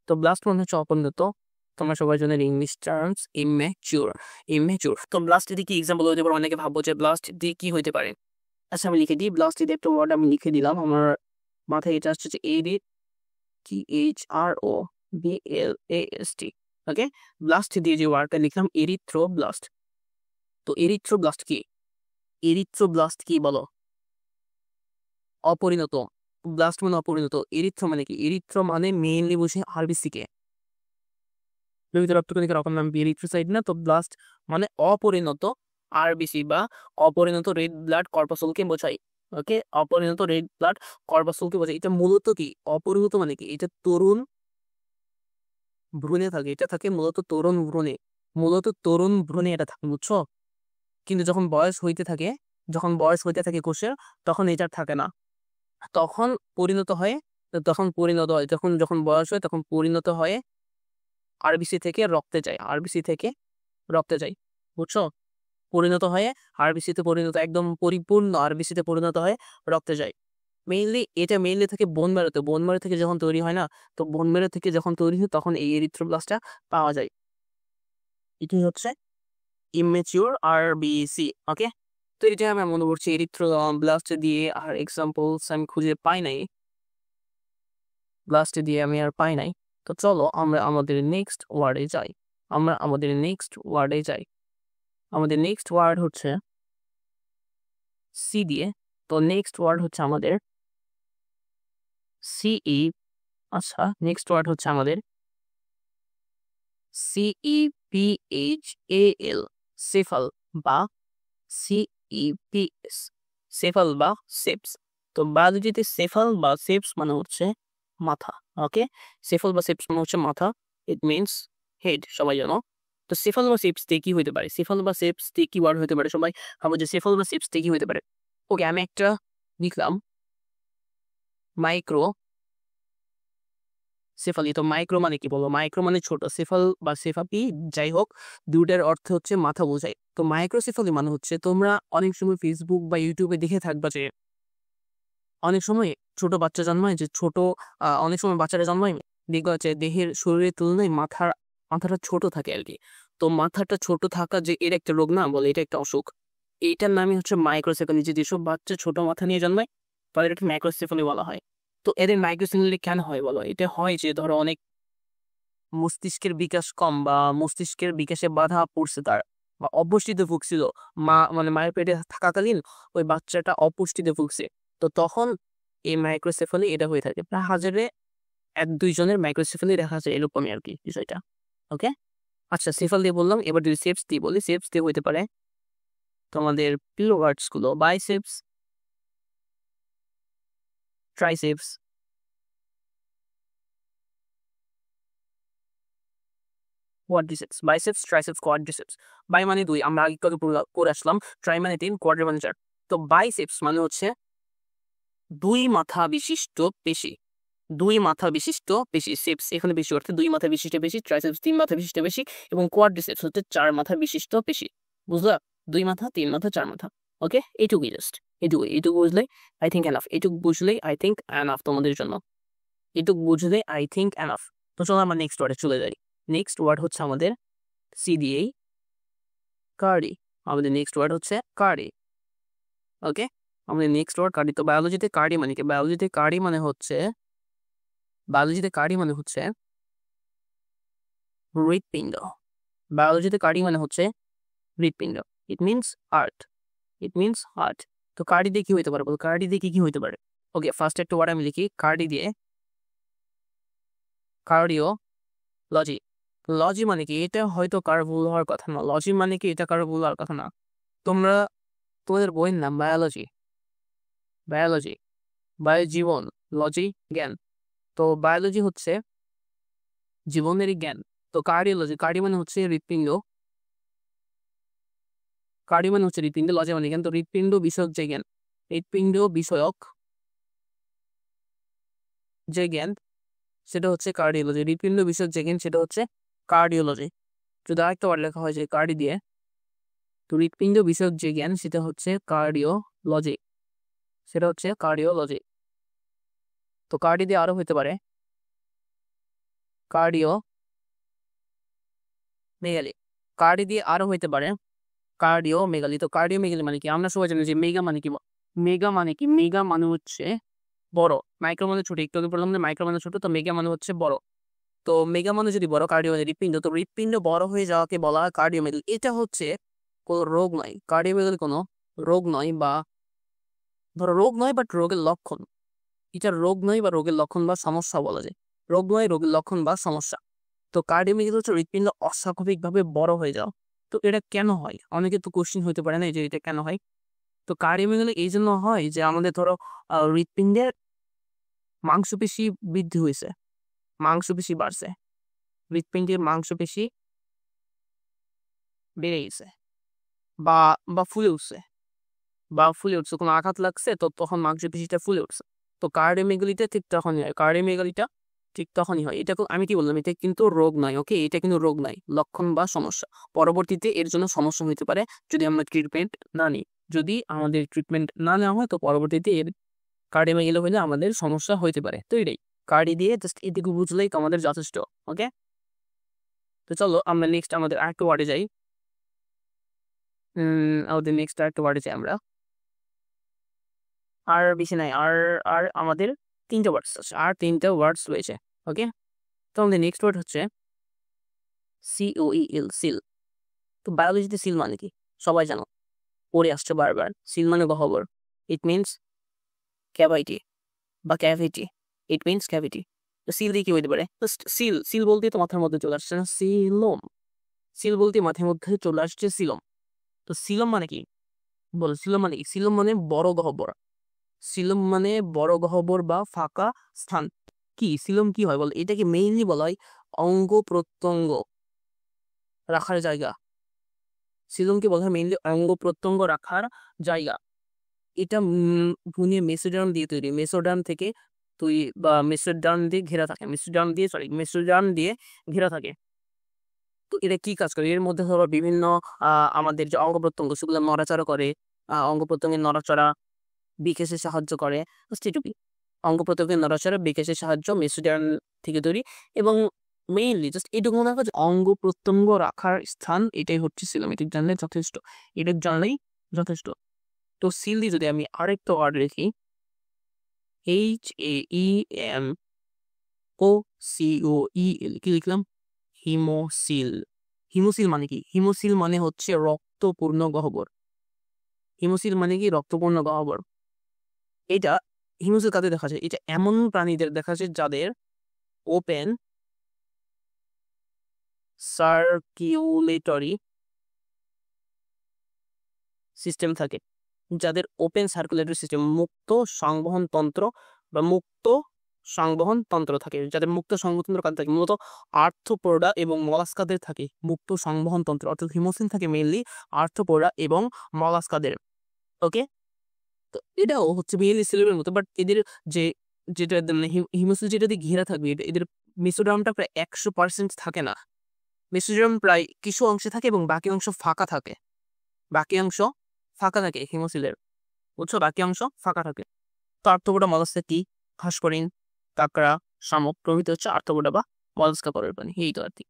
তো ব্লাস্ট মানে হচ্ছে অপরিণত তোমরা সবাই জানেন ইংলিশ টার্মস ইমেচিউর তো ব্লাস্ট দিয়ে কি এক্সাম্পল হতে পারে অনেকে ভাববো যে ব্লাস্ট দিয়ে কি হতে পারে আচ্ছা আমি লিখে দিই ব্লাস্ট দিয়ে একটা ওয়ার্ড আমি লিখে দিলাম আমার মাথায় এটা আসছে যে THROBLAST, ওকে। ব্লাস্ট দিয়ে যে ওয়ার্ডটা লিখলাম এরিথ্রোব্লাস্ট। তো এরিথ্রোব্লাস্ট কি? এরিথ্রোব্লাস্ট কি বলো? অপরিণত। ব্লাস্ট মানে অপরিণত। এরিথ্রো মানে কি? এরিথ্রো মানে মেইনলি বুঝি আরবিসিকে। রক্তকণিকার অপর নাম এরিথ্রোসাইট না? তো ব্লাস্ট মানে অপরিণত আরবিসি বা অপরিণত রেড ব্লাড কর্পাসলকে বোঝায়, ওকে। অপরিণত রেড ব্লাড কর্পাসলকে বোঝায়। এটা মূলত কি? অপরিণত মানে কি? এটা তরুণ ভ্রূণে থাকে। এটা থাকে মূলত তরুণ ভ্রূণে। মূলত তরুণ ভ্রূণে এটা থাকে, বুঝছো? কিন্তু যখন বয়স হইতে থাকে কোষের, তখন এটা থাকে না। তখন পরিণত হয়, যখন বয়স হয় তখন পরিণত হয়ে আরবিসি থেকে রক্তে যায়, বুঝছো? পরিণত হয়ে আরবিসিতে পরিণত, একদম পরিপূর্ণ আরবিসিতে পরিণত হয়ে রক্তে যায়। এটা মেইনলি থাকে বোন ম্যারোতে। বোন ম্যারো থেকে যখন তৈরি হয় না, তো বোন ম্যারো থেকে যখন তৈরি হয় তখন এই এরিথ্রোব্লাস্টটা পাওয়া যায়। এটি হচ্ছে ইমেচিউর আরবিসি, ওকে। তো এটা আমি মনে করছি এরিথ্রোব্লাস্ট দিয়ে, আর এক্সাম্পলস আমি খুঁজে পাই নাই, ব্লাস্ট দিয়ে আমি আর পাই নাই। তো চলো আমরা আমাদের নেক্সট ওয়ার্ডে যাই। আমাদের নেক্সট ওয়ার্ড হচ্ছে সি দিয়ে। তো নেক্সট ওয়ার্ড হচ্ছে আমাদের সিই। আচ্ছা, নেক্সট ওয়ার্ড হচ্ছে আমাদের CEPHAL, সেফাল বা CEPS, সেফাল বা সেপস। তো বায়োলজিতে সেফাল বা সেপস মানে হচ্ছে মাথা, ওকে। সেফাল বা সেপস মানে হচ্ছে মাথা, ইট মিনস হেড, সবাই জানো। তো সেফাল বা সেপস দিয়ে কি হতে পারে? সেফাল বা সেপস দিয়ে কি ওয়ার্ড হতে পারে? সবাই ভাবো যে সেফাল বা সেপস দিয়ে কি হতে পারে? ওকে, আমি একটা লিখলাম মাইক্রো সেফালি। তো মাইক্রো মানে কি বলো? মাইক্রো মানে ছোট, সেফাল বা সেফাপি যাই হোক, দুটার অর্থ হচ্ছে মাথা বোঝায়। তো মাইক্রোসেফালি মানে হচ্ছে, তোমরা অনেক সময় ফেসবুক বা ইউটিউবে দেখে থাকবা যে অনেক সময় ছোট বাচ্চা জন্মায়, যে ছোট অনেক সময় বাচ্চারা জন্মায়, দেখবা যে দেহের শরীরের তুলনায় মাথাটা ছোট থাকে আর কি। তো মাথাটা ছোট থাকা যে এর একটা রোগ না, বলে এটা একটা অসুখ। এইটার নামই হচ্ছে মাইক্রোসেফালি। যেসব বাচ্চা ছোট মাথা নিয়ে জন্মায় তাদেরকে মাইক্রোসেফালি বলা হয়। তো এদের মাইক্রোসেফালি কেন হয় বলো? এটা হয় যে ধরো অনেক মস্তিষ্কের বিকাশ কম, বা মস্তিষ্কের বিকাশে বাধা পড়ছে তার, বা অপুষ্টিতে ভুগছিল। মানে মায়ের পেটে থাকাকালীন ওই বাচ্চাটা অপুষ্টিতে ভুগছে। তো তখন এই মাইক্রোসেফালি এটা হয়ে থাকে। প্রায় হাজারে 1-2 জনের মাইক্রোসেফালি দেখা যায়, এরকমই আর কি বিষয়টা, ওকে। আচ্ছা, সেফাল দিয়ে বললাম, এবার যদি সেপস দিয়ে বলি, সেপস দিয়ে হইতে পারে তোমাদের প্রিয় ওয়ার্ডস গুলো biceps, triceps, quadriceps. Biceps, triceps, quadriceps. Bi মানে 2, আমরা আগে কত করে আসলাম। ট্রাই মানে 3, কোয়াড্রি মানে 4। তো বাইসেপস মানে হচ্ছে 2 মাথা বিশিষ্ট পেশি। 2 মাথা বিশিষ্ট পেশি। সেপস এখানে বেশি অর্থে 2 মাথা বিশিষ্ট পেশি, ট্রাইসেপস 3 মাথা বিশিষ্ট পেশি, এবং কোয়াড্রিসেপস হচ্ছে 4 মাথা বিশিষ্ট পেশি। বুঝলা? 2 মাথা, 3 মাথা, 4 মাথা, ওকে। এইটুকুই জাস্ট, এইটুকু বুঝলে আই থিঙ্ক এনাফ। তোমাদের জন্য এটুকু বুঝলে আই থিঙ্ক এনাফ। তো চলো আমরা নেক্সট ওয়ার্ডে চলে যাই। নেক্সট ওয়ার্ড হচ্ছে আমাদের সিডিএ, কার্ডি। আমাদের নেক্সট ওয়ার্ড হচ্ছে কার্ডি, ওকে। আমাদের নেক্সট ওয়ার্ড কার্ডি। তো বায়োলজিতে কার্ডি মানে কি? বায়োলজিতে কার্ডি মানে হচ্ছে হৃৎপিণ্ড। বায়োলজিতে কার্ডি মানে হচ্ছে হৃৎপিণ্ড। It means heart. তো কার্ডি দিয়ে কি হইতে পারে বল? কার্ডি দিয়ে কি হইতে পারে? ওকে, ফার্স্ট একটা ওয়ার্ড আমি লিখি কার্ডি দিয়ে। কার্ডিওলজি। লজি মানে কি? এটা হয়তো কারো ভুল হওয়ার কথা না। লজি মানে কি? এটা কারো ভুল হওয়ার কথা না। তোমাদের বইয়ের নাম বায়োলজি, জীবন, লজি জ্ঞান। তো বায়োলজি হচ্ছে জীবনেরই জ্ঞান। তো কার্ডিওলজি, কার্ডি মানে হচ্ছে হৃৎপিণ্ড, লজি মানে জ্ঞান। তো হৃৎপিণ্ড বিষয়ক যে জ্ঞান, সেটা হচ্ছে কার্ডিওলজি। হৃৎপিণ্ড বিষয়ক যে জ্ঞান সেটা হচ্ছে কার্ডিওলজি। যদি আরেকটা ওয়ার্ড লেখা হয় যে কার্ডি দিয়ে, তো হৃৎপিণ্ড বিষয়ক যে জ্ঞান সেটা হচ্ছে কার্ডিওলজি, তো কার্ডি দিয়ে আরো হইতে পারে কার্ডিও মেগালি। কার্ডিও মেগালি। তো কার্ডিও মেগালি মানে কি? আমরা সবাই জানি যে মেগা মানে কি। মেগা মানে হচ্ছে বড়, মাইক্রো মানে ছোট, একটু আগে বললাম যে মাইক্রো মানে ছোট, তো মেগা মানে হচ্ছে বড়। তো মেগা মানে যদি বড়, কার্ডিও মানে হৃৎপিণ্ড, তো হৃৎপিণ্ড বড় হয়ে যাওয়াকে বলা হয় কার্ডিওমেগালি। এটা হচ্ছে কোনো রোগ নয়, কার্ডিওমেগালি কোনো রোগ নয়, বা ধরো রোগ নয় বাট রোগের লক্ষণ। এটা রোগ নয় বা রোগের লক্ষণ বা সমস্যা বলা যায়, রোগ নয় রোগের লক্ষণ বা সমস্যা। তো কার্ডিওমেগালি হচ্ছে হৃৎপিণ্ড অস্বাভাবিকভাবে বড় হয়ে যাওয়া। তো এটা কেন হয়? অনেকে তো কোশ্চিন হতে পারে না যে এটা কেন হয়। তো কার্ডিওমেগালি এই জন্য হয় যে আমাদের ধরো হৃৎপিণ্ডের মাংসপেশি বৃদ্ধি হয়েছে, মাংসপেশি বাড়ছে, হৃৎপিণ্ডের মাংসপেশি বেড়ে গেছে, বা বা ফুলে উঠছে, কোনো আঘাত লাগছে, তো তখন মাংসপেশিটা ফুলে উঠছে। তো কার্ডিওমেগালিটা ঠিক তখনই হয়, কার্ডিওমেগালিটা ঠিক তখনই হয়। এটা আমি কি বললাম, এটা কিন্তু রোগ নয়। ওকে, এটা কিন্তু রোগ নয়, লক্ষণ বা সমস্যা। পরবর্তীতে এর জন্য সমস্যা হতে পারে যদি আমরা ট্রিটমেন্ট না নিই। যদি আমাদের ট্রিটমেন্ট না নেওয়া হয়, তো পরবর্তীতে এর কার্ডিওমেগালি হলে আমাদের সমস্যা হইতে পারে। তো এটাই, কার্ডি দিয়ে জাস্ট এটুকু বুঝলেই তো আমাদের যথেষ্ট। ওকে, তো চলো আমরা নেক্সট আমাদের আরেকটু ওয়ার্ডে যাই। আমাদের নেক্সট আরেকটু ওয়ার্ডে যাই আমরা। আর বেশি নাই, আর আর আমাদের 3টা ওয়ার্ডস আছে, আর 3টা ওয়ার্ডস রয়েছে। ওকে, তো আমাদের নেক্সট ওয়ার্ড হচ্ছে COEL, সিল। তো বায়োলজিতে সিল মানে কি সবাই জানো, পড়ে আসছে বারবার। সিল মানে গহ্বর, ইট মিনস ক্যাভাইটি বা ক্যাভিটি, ইট মিনস ক্যাভিটি। তো সিল দিয়ে কি হইতে পারে? সিল, সিল বলতে তো মাথার মধ্যে চলে আসছে না সিলোম, সিল বলতে মাথার মধ্যে চলে আসছে সিলোম। তো সিলোম মানে কি বলো, সিলোম মানে কি? সিলোম মানে বড় গহ্বর, সিলোম মানে বড় গহ্বর বা ফাঁকা স্থান। কি সিলোম কি হয় বল? এটাকে মেইনলি বলা হয় অঙ্গ প্রত্যঙ্গ রাখার জায়গা। সিলোমকে বলা হয় মেইনলি অঙ্গ প্রত্যঙ্গ রাখার জায়গা। এটা ভুনিয়ে মেসোডার্ম দিয়ে তৈরি, মেসোডার্ম থেকে তৈরি বা মেসোডার্ম দিয়ে ঘেরা থাকে, মেসোডার্ম দিয়ে ঘেরা থাকে। তো এটা কি কাজ করে? এর মধ্যে ধরো বিভিন্ন আমাদের যে অঙ্গ প্রত্যঙ্গ সেগুলো নড়াচড়া করে, অঙ্গ প্রত্যঙ্গের নড়াচড়া বিকাশে সাহায্য করে। জাস্ট এটুকুই, অঙ্গ প্রত্যঙ্গের নড়াচড়া বিকাশের সাহায্য মেসোডার্ম থেকে তৈরি। এবং মেইনলি জাস্ট এটুকু মনে রাখো যে অঙ্গ প্রত্যঙ্গ রাখার স্থান এটাই হচ্ছে সিলোম। এটা জানলে যথেষ্ট, এটা জানলেই যথেষ্ট। তো সিল দিয়ে যদি আমি আরেকটা ওয়ার্ড লিখি, HAEMOCOEL, কি লিখলাম? হিমোসিল। হিমোসিল মানে কি? হিমোসিল মানে হচ্ছে রক্তপূর্ণ গহ্বর। হিমোসিল মানে কি? রক্তপূর্ণ গহ্বর। এটা হিমোসিল কাদের দেখা যায়? এটা এমন প্রাণীদের দেখা যায় যাদের ওপেন সার্কিউলেটরি সিস্টেম থাকে, যাদের ওপেন সার্কুলেটরি সিস্টেম, মুক্ত সংবহন তন্ত্র বা মুক্ত সংবহন তন্ত্র থাকে, যাদের মুক্ত সংবহন তন্ত্র কাদের থাকে? মূলত আর্থ্রোপোডা এবং মলাস্কাদের থাকে মুক্ত সংবহন তন্ত্র। অর্থাৎ হিমোসিল থাকে মেইনলি আর্থ্রোপোডা এবং মলাস্কাদের। ওকে, তো এটাও হচ্ছে মেইনলি সিলের মতো, বাট এদের যে যেটা মানে হিমোসিল যেটা দিয়ে ঘেরা থাকবে, এদের মেসোডার্মটা প্রায় 100% থাকে না। মেসোডার্ম প্রায় কিছু অংশে থাকে এবং বাকি অংশ ফাঁকা থাকে, বাকি অংশ ফাঁকা থাকে হিমোসিলের, বুঝছো? বাকি অংশ ফাঁকা থাকে। তো আর্থ্রোপোডা মলাস্কা কি? ঘাসফড়িং, কাঁকড়া, শামুক প্রভৃতি হচ্ছে আর্থ্রোপোডা বা মলাস্কা পরের প্রাণী। এই তো আর কি।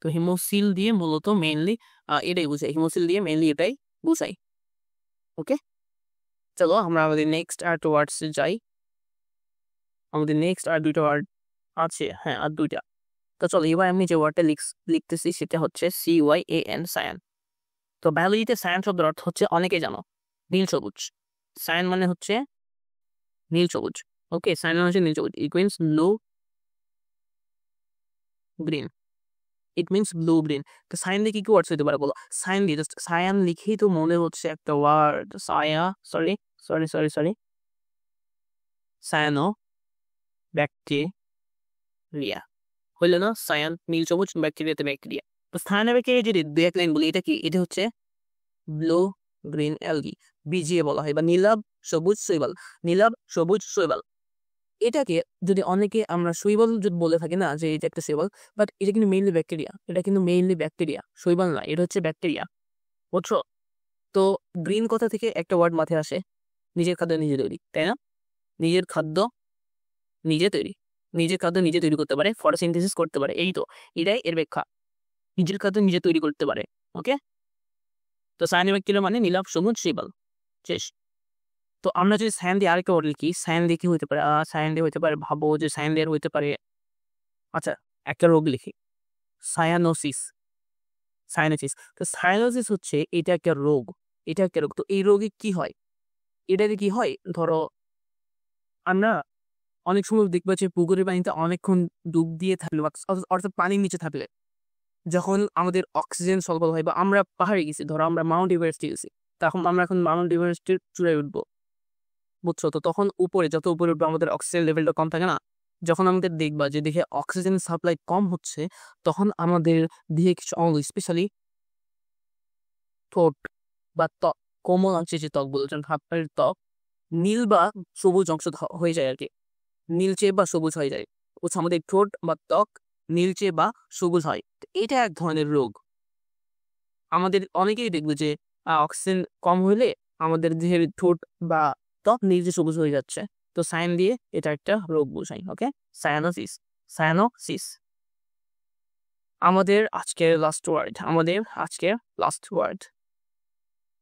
তো হিমোসিল দিয়ে মূলত মেইনলি এটাই বুঝাই, হিমোসিল দিয়ে মেইনলি এটাই বুঝাই। ওকে, চলো আমরা আমাদের নেক্সট আর টু ওয়ার্ডস যাই। আমাদের নেক্সট আর 2টা ওয়ার্ড আছে, হ্যাঁ আর 2টা। তো চলো এবার আমি যে ওয়ার্ডটা লিখতেছি সেটা হচ্ছে CYAN, সায়ান। তো বায়োলজিতে সায়ান শব্দের অর্থ হচ্ছে, অনেকে জানো, নীল সবুজ। সায়ান মানে হচ্ছে নীল সবুজ। ওকে, সায়ান মানে হচ্ছে নীল সবুজ, it means blue green, it means blue green. তো সায়ান দিয়ে কি কি ওয়ার্ডস হতে পারে বলো? সায়ান দিয়ে জাস্ট সায়ান লিখেই তো মনে হচ্ছে একটা ওয়ার্ড, সায়ানো ব্যাকটেরিয়া, হইলো না? সায়ান নীল সবুজ, ব্যাকটেরিয়াতে ব্যাকটেরিয়া। তো সায়ানো ব্যাকটেরিয়া যদি 2-1 লাইন বলি, এটা কি? এটা হচ্ছে ব্লু গ্রিন অ্যালগি, বিজিএ বলা হয়, বা নীলাভ সবুজ শৈবাল, নীলাভ সবুজ শৈবাল। এটাকে যদি অনেকে আমরা শৈবাল যদি বলে থাকি না যে এটা একটা শৈবাল, বাট এটা কিন্তু মেইনলি ব্যাকটেরিয়া, এটা কিন্তু মেইনলি ব্যাকটেরিয়া, শৈবাল না, এটা হচ্ছে ব্যাকটেরিয়া, বুঝছো? তো গ্রিন কথা থেকে একটা ওয়ার্ড মাথায় আসে, নিজের খাদ্য নিজে তৈরি, তাই না? নিজের খাদ্য নিজে তৈরি, নিজের খাদ্য নিজে তৈরি করতে পারে, ফটোসিনথেসিস করতে পারে। এই তো, এটাই এর ব্যাখ্যা, নিজের খাদ্য নিজে তৈরি করতে পারে। ওকে, তো সায়ানো ব্যাকটেরিয়া মানে নীলাভ সবুজ শৈবাল, শেষ। তো আমরা যদি সায়ান দিয়ে আরেকটা ওয়ার্ড লিখি, সায়ান দিয়ে কি হতে পারে? সায়ান দিয়ে হতে পারে, ভাবো যে সায়ান দিয়ে হতে পারে, আচ্ছা একটা রোগ লিখি, সায়ানোসিস। সায়ানোসিস, তো সায়ানোসিস হচ্ছে এটা একটা রোগ, এটা একটা রোগ। তো এই রোগে কি হয়? এটাতে কি হয়, ধরো আমরা অনেক সময় দেখবা যে পুকুরের পানিতে অনেকক্ষণ ডুব দিয়ে থাকলে অর্থাৎ পানির নিচে থাকলে যখন আমাদের অক্সিজেন স্বল্প হয়, বা আমরা পাহাড়ে গেছি, ধরো আমরা মাউন্ট এভারেস্টে গেছি, তখন আমরা এখন মাউন্ট এভারেস্টের চূড়ায় উঠবো, বুঝছো? তো তখন উপরে যত উপরে উঠবো আমাদের অক্সিজেন লেভেলটা কম থাকে না, যখন আমাদের দেখবা যে দেখে অক্সিজেন সাপ্লাই কম হচ্ছে, তখন আমাদের দেহে কিছু অঙ্গ, স্পেশালি ঠোঁট বা ত্বক, কোমল অংশে যে ত্বক বলছেন, হাত পায়ের ত্বক নীল বা সবুজ অংশ হয়ে যায় আর কি, নীলচে বা সবুজ হয়ে যায়, বুঝছো? আমাদের ঠোঁট বা ত্বক নীলচে বা সবুজ হয়, তো এটা এক ধরনের রোগ। আমাদের অনেকেই দেখবে যে অক্সিজেন কম হইলে আমাদের দেহের ঠোঁট বা ত্বক নীলচে সবুজ হয়ে যাচ্ছে, তো সায়ান দিয়ে এটা একটা রোগ বোঝাই। ওকে, সায়ানোসিস, সায়ানোসিস। আমাদের আজকের লাস্ট ওয়ার্ড, আমাদের আজকের লাস্ট ওয়ার্ড,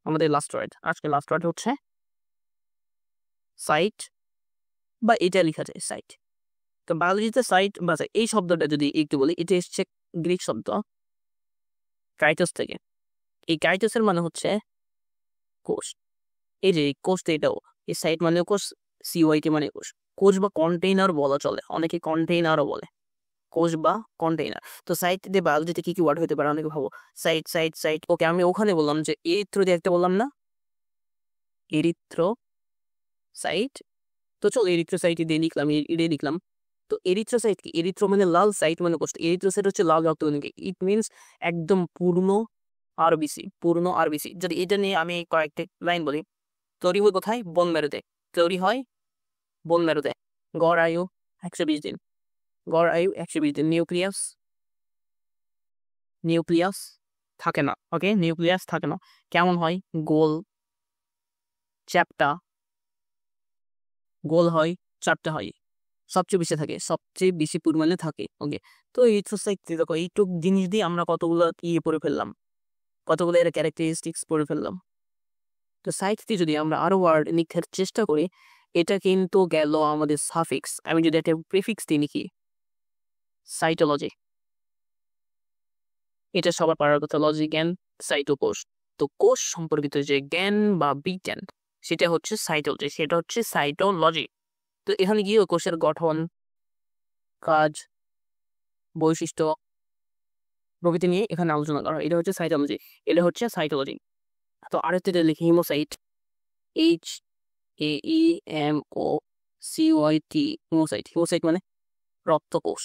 আমাদের লাস্ট ওয়ার্ড, আজকের লাস্ট ওয়ার্ড হচ্ছে সাইট, বা এটা লেখা যায় সাইট। তো বায়োলজিতে সাইট বা এই শব্দটা যদি একটু বলি, এটা এসছে গ্রিক শব্দ কাইটোস থেকে। এই কাইটোসের মানে হচ্ছে কোষ। এই যে কোষটা, এটাও এই সাইট মানে কোষ, সিওয়াইটি মানে কোষ। কোষ বা কন্টেইনার বলা চলে, অনেকে কন্টেইনারও বলে, কোষ বা কন্টেইনার। তো সাইট দিয়ে বায়োলজিতে কি কি ওয়ার্ড হতে পারে অনেকে ভাবো, সাইট সাইট সাইট। ওকে, আমি ওখানে বললাম যে এরিথ্রো দিয়ে একটা বললাম না, এরিথ্রো সাইট। তো চলো এরিথ্রোসাইট দিয়ে লিখলাম, এটাই লিখলাম। তো এরিথ্রোসাইট কি? এরিথ্রো মানে লাল, সাইট মানে কোষ। এরিথ্রোসাইট হচ্ছে লাল রক্তকণিকা, ইট মিনস একদম পূর্ণ আরবিসি, পূর্ণ আরবিসি। যদি এটা নিয়ে আমি কয়েকটা লাইন বলি, তৈরি হয় কোথায়? বোন ম্যারোতে। তৈরি হয় বোন ম্যারোতে। গড় আয়ু 120 দিন, গড় আয়ু 120 দিন। নিউক্লিয়াস, নিউক্লিয়াস থাকে না। ওকে, নিউক্লিয়াস থাকে না। কেমন হয়? গোল, চ্যাপ্টা, গোল হয়, চারটা হয়, সবচেয়ে বেশি থাকে, সবচেয়ে বেশি পরিমাণে থাকে। ওকে, তো এরিথ্রোসাইট দেখো, এইটুক জিনিস দিয়ে আমরা কতগুলো ইয়ে পড়ে ফেললাম, কতগুলো এর ক্যারেক্টারিস্টিক্স পড়ে ফেললাম। তো সাইট দিয়ে যদি আমরা আরো ওয়ার্ড লিখার চেষ্টা করি, এটা কিন্তু গেল আমাদের সাফিক্স। আমি যদি একটা প্রিফিক্স দিয়ে লিখি, সাইটোলজি, এটা সবার পারার কথা, লজি জ্ঞান, সাইটোকোষ। তো কোষ সম্পর্কিত যে জ্ঞান বা বিজ্ঞান, সেটা হচ্ছে সাইটোলজি, সেটা হচ্ছে সাইটোলজি। তো এখানে গিয়ে কোষের গঠন, কাজ, বৈশিষ্ট্য প্রভৃতি নিয়ে এখানে আলোচনা করা হয়, এটা হচ্ছে সাইটোলজি, এটা হচ্ছে সাইটোলজি। তো আরেকটা লিখি, haemocyte, H A E M O C Y T, haemocyte. Haemocyte মানে রক্তকোষ,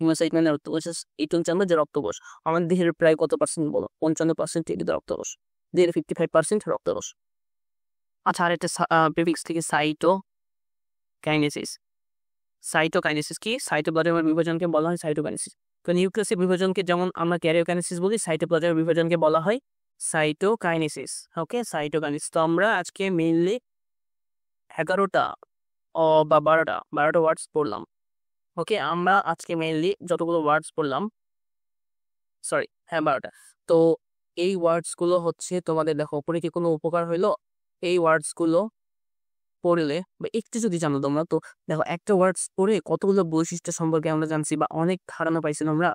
হিমোসাইট মানে রক্তকোষ। এইটা হচ্ছে আমরা যে রক্তকোষ, আমাদের দেহের প্রায় কত পার্সেন্ট বলো? 55% এটি রক্তকোষ, দেহের 55% রক্তকোষ। আচ্ছা, আর একটা প্রিফিক্স থেকে, সাইটো কাইনেসিস। সাইটোকাইনেসিস কি? সাইটোপ্লাজমের বিভাজনকে বলা হয় সাইটোকাইনেসিস। তো নিউক্লিয়াসের বিভাজনকে যেমন আমরা ক্যারিওকাইনেসিস বলি, সাইটোপ্লাজমের বিভাজনকে বলা হয় সাইটোকাইনেসিস। ওকে, সাইটোকাইনেসিস। তো আমরা আজকে মেইনলি 11টা বা 12টা ওয়ার্ডস পড়লাম। ওকে, আমরা আজকে মেইনলি যতগুলো ওয়ার্ডস পড়লাম, সরি হ্যাঁ 12টা। তো এই ওয়ার্ডসগুলো হচ্ছে তোমাদের, দেখো উপরে কি কোনো উপকার হইলো? এই ওয়ার্ডসগুলো পড়লে বা একটু যদি জানো তোমরা, তো দেখো একটা ওয়ার্ডস পড়ে কতগুলো বৈশিষ্ট্য সম্পর্কে আমরা জানছি বা অনেক ধারণা পাইছি আমরা।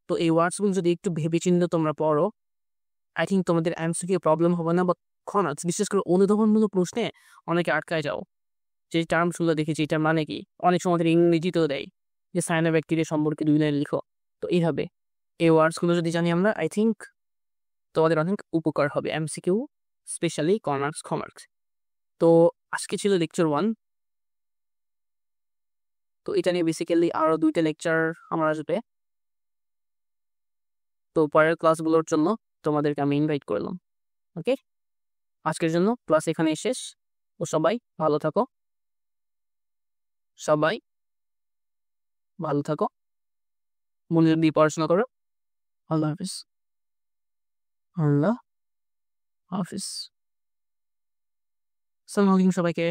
তো এই ওয়ার্ডসগুলো যদি একটু ভেবেচিন্তে তোমরা পড়ো, আই থিঙ্ক তোমাদের এমসিকিউ প্রবলেম হবে না। বা বিশেষ করে অনুধাবনমূলক প্রশ্নে অনেকে আটকায় যাও, যে টার্মসগুলো দেখেছি এটার মানে কি। অনেক সময় আমাদের ইংরেজিতেও দেয় যে সাইনো ব্যাকটেরিয়া সম্পর্কে 2 লাইন লিখো। তো এইভাবে এই ওয়ার্ডসগুলো যদি জানি আমরা, আই থিঙ্ক তোমাদের অনেক উপকার হবে এমসিকিউ, স্পেশালি কমার্স। তো আজকে ছিল লেকচার 1। তো এটা নিয়ে বেসিক্যালি আরো 2টা লেকচার আমার আসবে। তো পরের ক্লাসগুলোর জন্য তোমাদেরকে আমি ইনভাইট করলাম। ওকে, আজকের জন্য ক্লাস এখানেই শেষ। ও সবাই ভালো থাকো, সবাই ভালো থাকো, মনোযোগ দিয়ে পড়াশোনা করো। আল্লাহ হাফিজ, আল্লাহ হাফিজ। আসসালামু আলাইকুম সবাইকে।